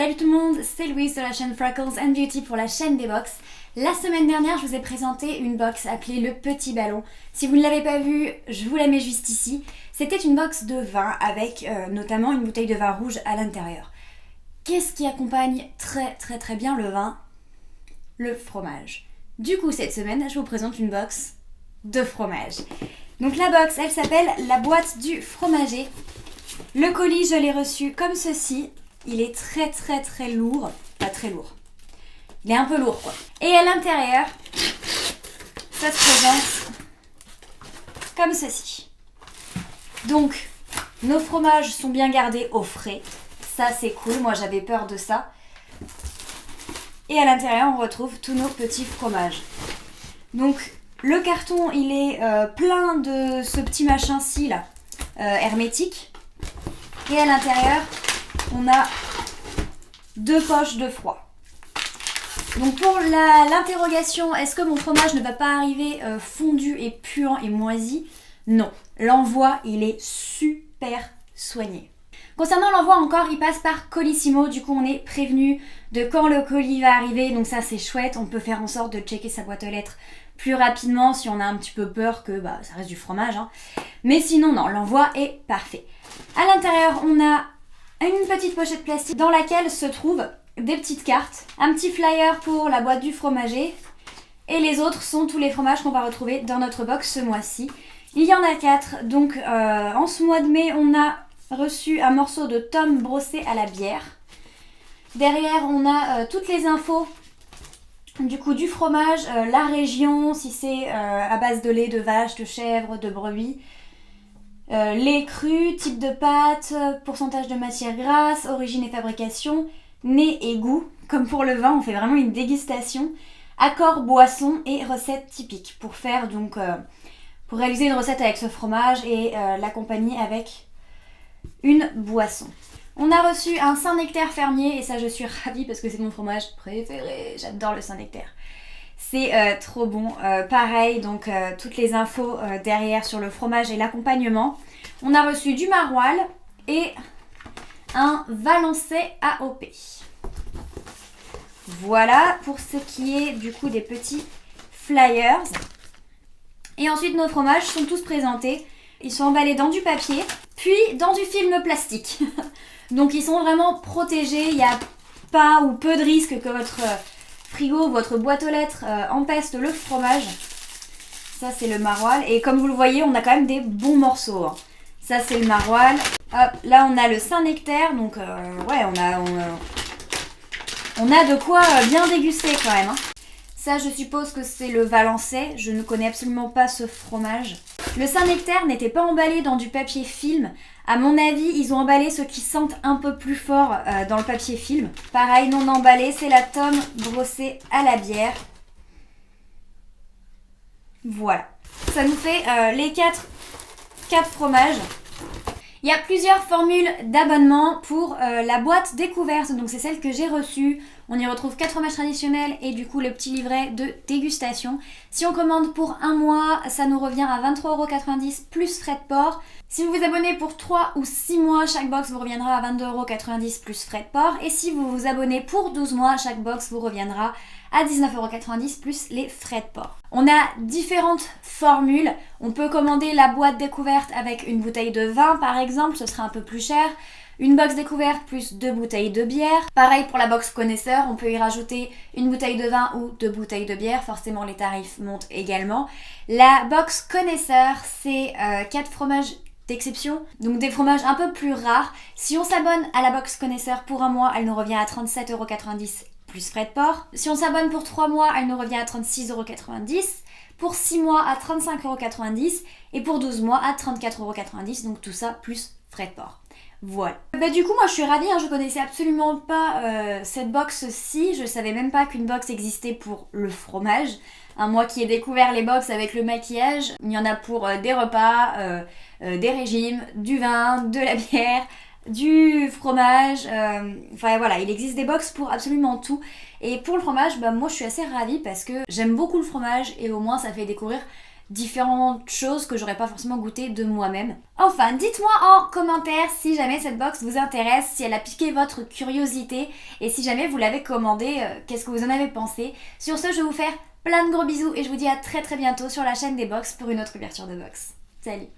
Salut tout le monde, c'est Louise de la chaîne Freckles and Beauty pour la chaîne des box. La semaine dernière, je vous ai présenté une box appelée le petit ballon. Si vous ne l'avez pas vue, je vous la mets juste ici. C'était une box de vin avec notamment une bouteille de vin rouge à l'intérieur. Qu'est-ce qui accompagne très bien le vin? Le fromage. Du coup, cette semaine, je vous présente une box de fromage. Donc la box, elle s'appelle la boîte du fromager. Le colis, je l'ai reçu comme ceci. Il est très lourd. Pas très lourd. Il est un peu lourd quoi. Et à l'intérieur, ça se présente comme ceci. Donc, nos fromages sont bien gardés au frais. Ça c'est cool, moi j'avais peur de ça. Et à l'intérieur, on retrouve tous nos petits fromages. Donc, le carton, il est plein de ce petit machin-ci là, hermétique. Et à l'intérieur, on a 2 poches de froid. Donc pour l'interrogation, est-ce que mon fromage ne va pas arriver fondu et puant et moisi? Non, l'envoi il est super soigné. Concernant l'envoi encore, il passe par Colissimo, du coup on est prévenu de quand le colis va arriver, donc ça c'est chouette, on peut faire en sorte de checker sa boîte aux lettres plus rapidement si on a un petit peu peur que ça reste du fromage. Mais sinon non, l'envoi est parfait. À l'intérieur on a une petite pochette plastique dans laquelle se trouvent des petites cartes, un petit flyer pour la boîte du fromager et les autres sont tous les fromages qu'on va retrouver dans notre box ce mois-ci. Il y en a 4, donc en ce mois de mai on a reçu un morceau de tome brossé à la bière. Derrière on a toutes les infos du coup du fromage, la région, si c'est à base de lait, de vache, de chèvre, de brebis. Lait cru, type de pâte, pourcentage de matière grasse, origine et fabrication, nez et goût. Comme pour le vin, on fait vraiment une dégustation. Accord, boisson et recettes typiques pour faire donc pour réaliser une recette avec ce fromage et l'accompagner avec une boisson. On a reçu un Saint-Nectaire fermier et ça je suis ravie parce que c'est mon fromage préféré. J'adore le Saint-Nectaire. C'est trop bon. Pareil, donc toutes les infos derrière sur le fromage et l'accompagnement. On a reçu du maroilles et un valençay AOP. Voilà pour ce qui est du coup des petits flyers. Et ensuite nos fromages sont tous présentés. Ils sont emballés dans du papier, puis dans du film plastique. Donc ils sont vraiment protégés. Il n'y a pas ou peu de risque que votre frigo, votre boîte aux lettres empeste le fromage. Ça c'est le maroilles. Et comme vous le voyez, on a quand même des bons morceaux. Ça c'est le maroilles. Hop, là on a le Saint-Nectaire. Donc ouais, on a de quoi bien déguster quand même. Ça je suppose que c'est le valençay. Je ne connais absolument pas ce fromage. Le Saint-Nectaire n'était pas emballé dans du papier film. À mon avis, ils ont emballé ceux qui sentent un peu plus fort dans le papier film. Pareil, non emballé, c'est la tome brossée à la bière. Voilà. Ça nous fait les 4 fromages. Il y a plusieurs formules d'abonnement pour la boîte découverte. Donc c'est celle que j'ai reçue. On y retrouve 4 fromages traditionnels et du coup le petit livret de dégustation. Si on commande pour un mois, ça nous revient à 23,90€ plus frais de port. Si vous vous abonnez pour 3 ou 6 mois, chaque box vous reviendra à 22,90€ plus frais de port. Et si vous vous abonnez pour 12 mois, chaque box vous reviendra à 19,90€ plus les frais de port. On a différentes formules. On peut commander la boîte découverte avec une bouteille de vin par exemple, ce sera un peu plus cher. Une box découverte plus 2 bouteilles de bière. Pareil pour la box connaisseur, on peut y rajouter une bouteille de vin ou 2 bouteilles de bière. Forcément les tarifs montent également. La box connaisseur, c'est 4 fromages d'exception, donc des fromages un peu plus rares. Si on s'abonne à la box connaisseur pour un mois, elle nous revient à 37,90€ plus frais de port. Si on s'abonne pour 3 mois, elle nous revient à 36,90€. Pour 6 mois à 35,90€ et pour 12 mois à 34,90€. Donc tout ça plus frais de port. Voilà. Du coup moi je suis ravie, je connaissais absolument pas cette box-ci. Je savais même pas qu'une box existait pour le fromage. Moi qui ai découvert les box avec le maquillage, il y en a pour des repas, des régimes, du vin, de la bière, du fromage, enfin voilà, il existe des box pour absolument tout. Et pour le fromage, moi je suis assez ravie parce que j'aime beaucoup le fromage et au moins ça fait découvrir différentes choses que j'aurais pas forcément goûté de moi-même. Enfin, dites-moi en commentaire si jamais cette box vous intéresse, si elle a piqué votre curiosité et si jamais vous l'avez commandée, qu'est-ce que vous en avez pensé. Sur ce, je vais vous faire plein de gros bisous et je vous dis à très bientôt sur la chaîne des box pour une autre ouverture de box. Salut!